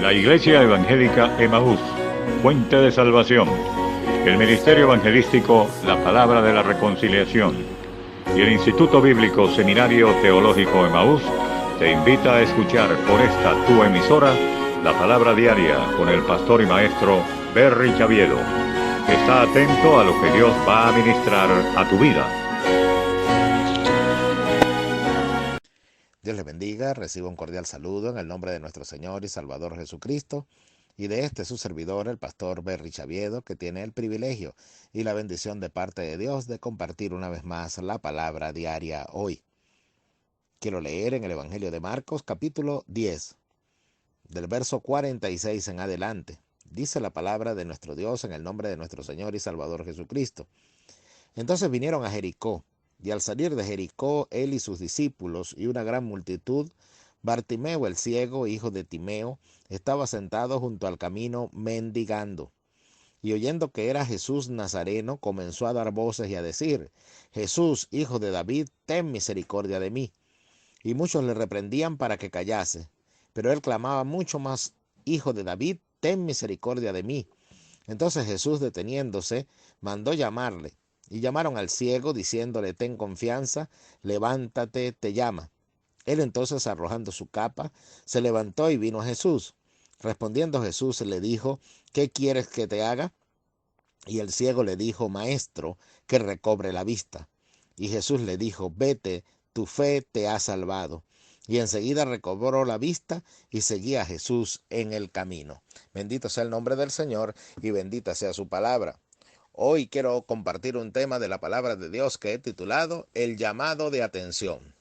La Iglesia Evangélica Emaús, Fuente de Salvación. El Ministerio Evangelístico La Palabra de la Reconciliación. Y el Instituto Bíblico Seminario Teológico Emaús te invita a escuchar por esta tu emisora la Palabra Diaria con el pastor y maestro Berry Chaviedo. Está atento a lo que Dios va a ministrar a tu vida. Dios les bendiga, reciba un cordial saludo en el nombre de nuestro Señor y Salvador Jesucristo y de su servidor, el pastor Berry Chaviedo, que tiene el privilegio y la bendición de parte de Dios de compartir una vez más la palabra diaria hoy. Quiero leer en el Evangelio de Marcos, capítulo 10, del verso 46 en adelante. Dice la palabra de nuestro Dios en el nombre de nuestro Señor y Salvador Jesucristo. Entonces vinieron a Jericó. Y al salir de Jericó, él y sus discípulos y una gran multitud, Bartimeo el ciego, hijo de Timeo, estaba sentado junto al camino mendigando. Y oyendo que era Jesús Nazareno, comenzó a dar voces y a decir: Jesús, hijo de David, ten misericordia de mí. Y muchos le reprendían para que callase. Pero él clamaba mucho más: Hijo de David, ten misericordia de mí. Entonces Jesús, deteniéndose, mandó llamarle. Y llamaron al ciego, diciéndole: ten confianza, levántate, te llama. Él entonces, arrojando su capa, se levantó y vino a Jesús. Respondiendo Jesús, le dijo: ¿qué quieres que te haga? Y el ciego le dijo: Maestro, que recobre la vista. Y Jesús le dijo: vete, tu fe te ha salvado. Y enseguida recobró la vista y seguía a Jesús en el camino. Bendito sea el nombre del Señor y bendita sea su palabra. Hoy quiero compartir un tema de la palabra de Dios que he titulado El llamado de atención.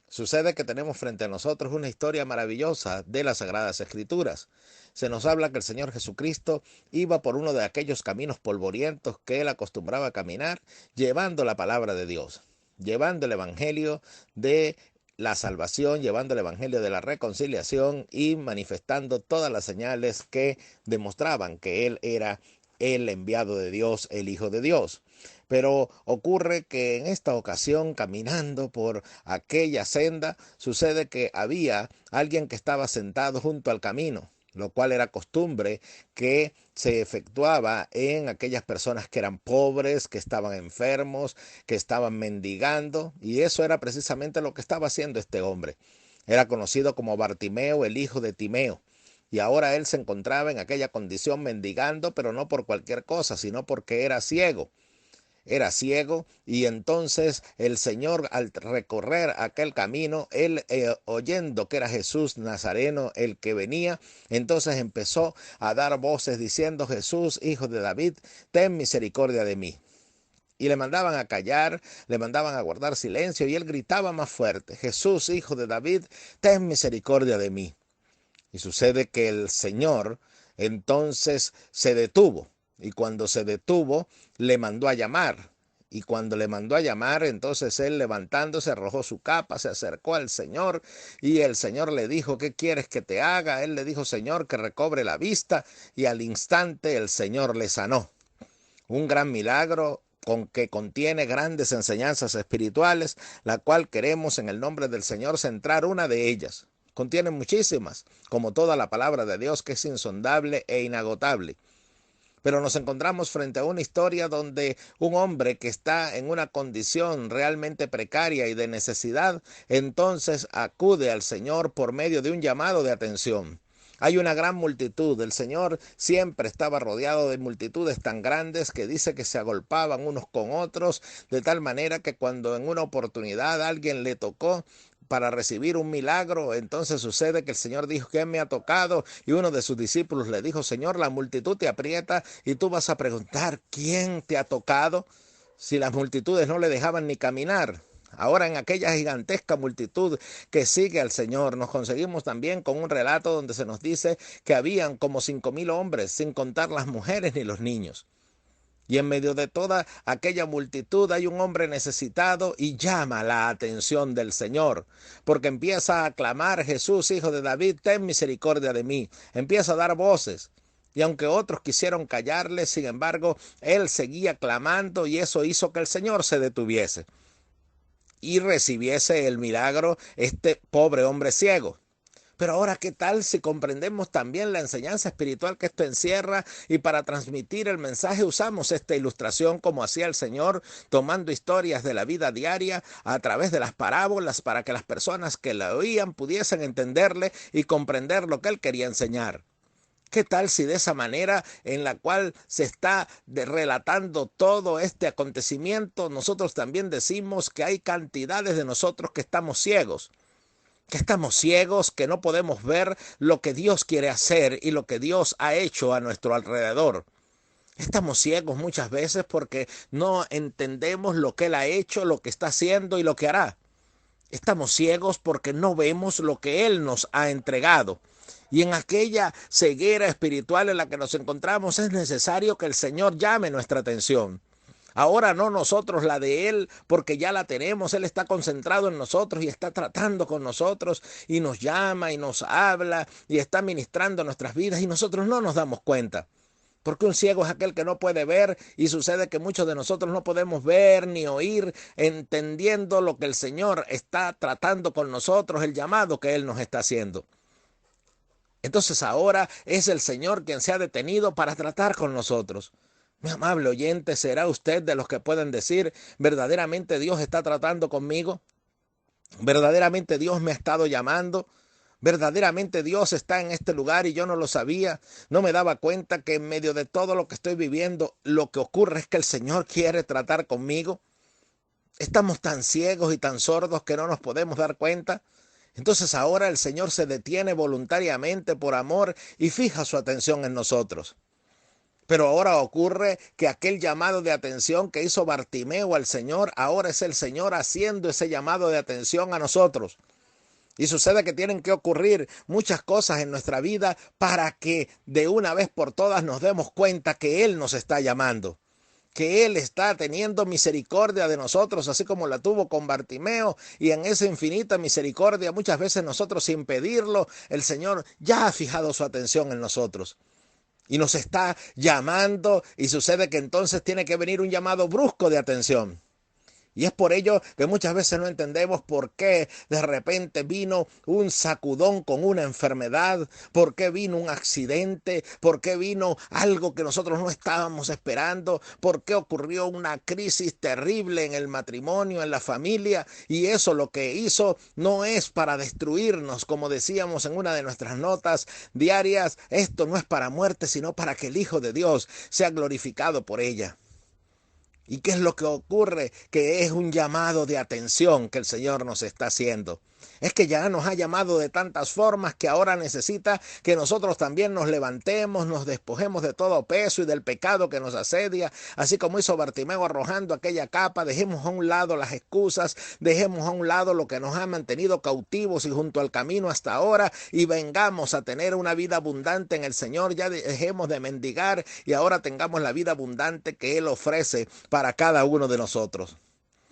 Sucede que tenemos frente a nosotros una historia maravillosa de las Sagradas Escrituras. Se nos habla que el Señor Jesucristo iba por uno de aquellos caminos polvorientos que él acostumbraba a caminar, llevando la palabra de Dios, llevando el evangelio de la salvación, llevando el evangelio de la reconciliación y manifestando todas las señales que demostraban que él era el enviado de Dios, el Hijo de Dios. Pero ocurre que en esta ocasión, caminando por aquella senda, sucede que había alguien que estaba sentado junto al camino, lo cual era costumbre que se efectuaba en aquellas personas que eran pobres, que estaban enfermos, que estaban mendigando, y eso era precisamente lo que estaba haciendo este hombre. Era conocido como Bartimeo, el hijo de Timeo. Y ahora él se encontraba en aquella condición mendigando, pero no por cualquier cosa, sino porque era ciego. Era ciego y entonces el Señor, al recorrer aquel camino, él oyendo que era Jesús Nazareno el que venía, entonces empezó a dar voces diciendo: Jesús, hijo de David, ten misericordia de mí. Y le mandaban a callar, le mandaban a guardar silencio y él gritaba más fuerte: Jesús, hijo de David, ten misericordia de mí. Y sucede que el Señor entonces se detuvo. Y cuando se detuvo, le mandó a llamar. Y cuando le mandó a llamar, entonces él, levantándose, arrojó su capa, se acercó al Señor. Y el Señor le dijo: ¿qué quieres que te haga? Él le dijo: Señor, que recobre la vista. Y al instante el Señor le sanó. Un gran milagro que contiene grandes enseñanzas espirituales, la cual queremos en el nombre del Señor centrar una de ellas. Contiene muchísimas, como toda la palabra de Dios, que es insondable e inagotable. Pero nos encontramos frente a una historia donde un hombre que está en una condición realmente precaria y de necesidad, entonces acude al Señor por medio de un llamado de atención. Hay una gran multitud. El Señor siempre estaba rodeado de multitudes tan grandes que dice que se agolpaban unos con otros, de tal manera que cuando en una oportunidad alguien le tocó para recibir un milagro, entonces sucede que el Señor dijo: ¿quién me ha tocado? Y uno de sus discípulos le dijo: Señor, la multitud te aprieta y tú vas a preguntar: ¿quién te ha tocado? Si las multitudes no le dejaban ni caminar. Ahora, en aquella gigantesca multitud que sigue al Señor, nos conseguimos también con un relato donde se nos dice que habían como 5,000 hombres, sin contar las mujeres ni los niños. Y en medio de toda aquella multitud hay un hombre necesitado y llama la atención del Señor, porque empieza a clamar: Jesús, hijo de David, ten misericordia de mí. Empieza a dar voces. Y aunque otros quisieron callarle, sin embargo, él seguía clamando, y eso hizo que el Señor se detuviese y recibiese el milagro este pobre hombre ciego. Pero ahora, ¿qué tal si comprendemos también la enseñanza espiritual que esto encierra y para transmitir el mensaje usamos esta ilustración como hacía el Señor, tomando historias de la vida diaria a través de las parábolas para que las personas que la oían pudiesen entenderle y comprender lo que Él quería enseñar? ¿Qué tal si de esa manera en la cual se está relatando todo este acontecimiento, nosotros también decimos que hay cantidades de nosotros que estamos ciegos? Que estamos ciegos, que no podemos ver lo que Dios quiere hacer y lo que Dios ha hecho a nuestro alrededor. Estamos ciegos muchas veces porque no entendemos lo que Él ha hecho, lo que está haciendo y lo que hará. Estamos ciegos porque no vemos lo que Él nos ha entregado. Y en aquella ceguera espiritual en la que nos encontramos es necesario que el Señor llame nuestra atención. Ahora no nosotros la de Él, porque ya la tenemos. Él está concentrado en nosotros y está tratando con nosotros y nos llama y nos habla y está ministrando nuestras vidas y nosotros no nos damos cuenta. Porque un ciego es aquel que no puede ver y sucede que muchos de nosotros no podemos ver ni oír, entendiendo lo que el Señor está tratando con nosotros, el llamado que Él nos está haciendo. Entonces ahora es el Señor quien se ha detenido para tratar con nosotros. Mi amable oyente, ¿será usted de los que pueden decir, verdaderamente Dios está tratando conmigo? ¿Verdaderamente Dios me ha estado llamando? ¿Verdaderamente Dios está en este lugar y yo no lo sabía? No me daba cuenta que en medio de todo lo que estoy viviendo, lo que ocurre es que el Señor quiere tratar conmigo. Estamos tan ciegos y tan sordos que no nos podemos dar cuenta. Entonces ahora el Señor se detiene voluntariamente por amor y fija su atención en nosotros. Pero ahora ocurre que aquel llamado de atención que hizo Bartimeo al Señor, ahora es el Señor haciendo ese llamado de atención a nosotros. Y sucede que tienen que ocurrir muchas cosas en nuestra vida para que de una vez por todas nos demos cuenta que Él nos está llamando, que Él está teniendo misericordia de nosotros, así como la tuvo con Bartimeo, y en esa infinita misericordia, muchas veces nosotros sin pedirlo, el Señor ya ha fijado su atención en nosotros. Y nos está llamando y sucede que entonces tiene que venir un llamado brusco de atención. Y es por ello que muchas veces no entendemos por qué de repente vino un sacudón con una enfermedad, por qué vino un accidente, por qué vino algo que nosotros no estábamos esperando, por qué ocurrió una crisis terrible en el matrimonio, en la familia. Y eso lo que hizo no es para destruirnos, como decíamos en una de nuestras notas diarias, esto no es para muerte, sino para que el Hijo de Dios sea glorificado por ella. ¿Y qué es lo que ocurre? Que es un llamado de atención que el Señor nos está haciendo. Es que ya nos ha llamado de tantas formas que ahora necesita que nosotros también nos levantemos, nos despojemos de todo peso y del pecado que nos asedia, así como hizo Bartimeo arrojando aquella capa. Dejemos a un lado las excusas, dejemos a un lado lo que nos ha mantenido cautivos y junto al camino hasta ahora y vengamos a tener una vida abundante en el Señor. Ya dejemos de mendigar y ahora tengamos la vida abundante que Él ofrece para cada uno de nosotros.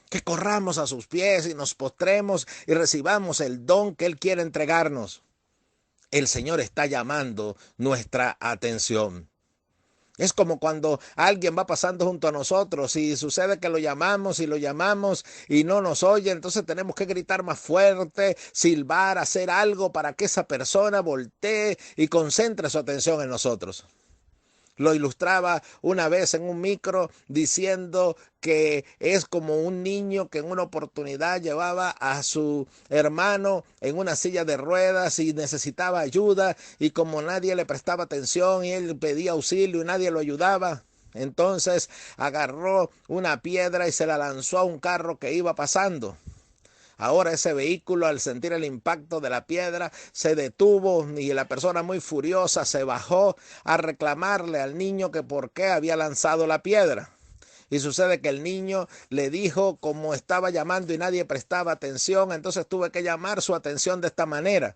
Que corramos a sus pies y nos postremos y recibamos el don que Él quiere entregarnos. El Señor está llamando nuestra atención. Es como cuando alguien va pasando junto a nosotros y sucede que lo llamamos y no nos oye, entonces tenemos que gritar más fuerte, silbar, hacer algo para que esa persona voltee y concentre su atención en nosotros. Lo ilustraba una vez en un micro diciendo que es como un niño que en una oportunidad llevaba a su hermano en una silla de ruedas y necesitaba ayuda y como nadie le prestaba atención y él pedía auxilio y nadie lo ayudaba, entonces agarró una piedra y se la lanzó a un carro que iba pasando. Ahora ese vehículo, al sentir el impacto de la piedra, se detuvo y la persona muy furiosa se bajó a reclamarle al niño que por qué había lanzado la piedra. Y sucede que el niño le dijo, como estaba llamando y nadie prestaba atención, entonces tuve que llamar su atención de esta manera.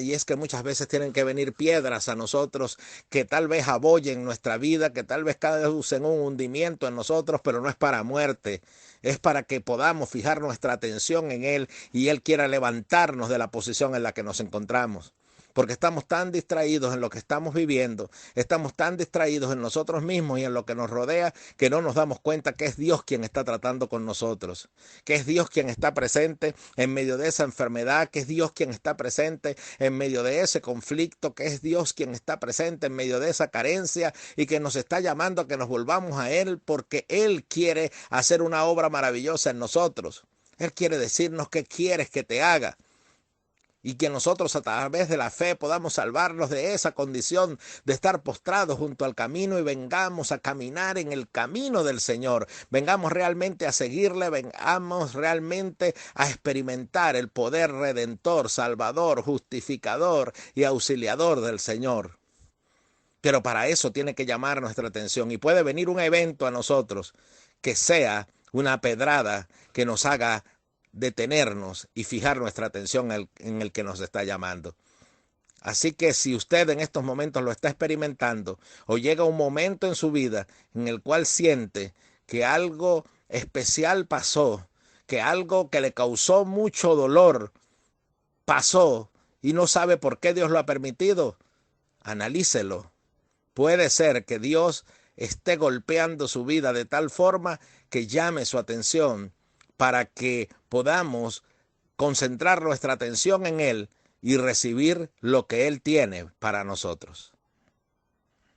Y es que muchas veces tienen que venir piedras a nosotros que tal vez abollen nuestra vida, que tal vez causen un hundimiento en nosotros, pero no es para muerte. Es para que podamos fijar nuestra atención en Él y Él quiera levantarnos de la posición en la que nos encontramos. porque estamos tan distraídos en lo que estamos viviendo, estamos tan distraídos en nosotros mismos y en lo que nos rodea, que no nos damos cuenta que es Dios quien está tratando con nosotros, que es Dios quien está presente en medio de esa enfermedad, que es Dios quien está presente en medio de ese conflicto, que es Dios quien está presente en medio de esa carencia y que nos está llamando a que nos volvamos a Él, porque Él quiere hacer una obra maravillosa en nosotros. Él quiere decirnos qué quieres que te haga. Y que nosotros a través de la fe podamos salvarnos de esa condición de estar postrados junto al camino y vengamos a caminar en el camino del Señor. Vengamos realmente a seguirle, vengamos realmente a experimentar el poder redentor, salvador, justificador y auxiliador del Señor. Pero para eso tiene que llamar nuestra atención y puede venir un evento a nosotros que sea una pedrada que nos haga detenernos y fijar nuestra atención en el que nos está llamando. Así que si usted en estos momentos lo está experimentando o llega un momento en su vida en el cual siente que algo especial pasó, que algo que le causó mucho dolor pasó y no sabe por qué Dios lo ha permitido, analícelo. Puede ser que Dios esté golpeando su vida de tal forma que llame su atención para que podamos concentrar nuestra atención en Él y recibir lo que Él tiene para nosotros.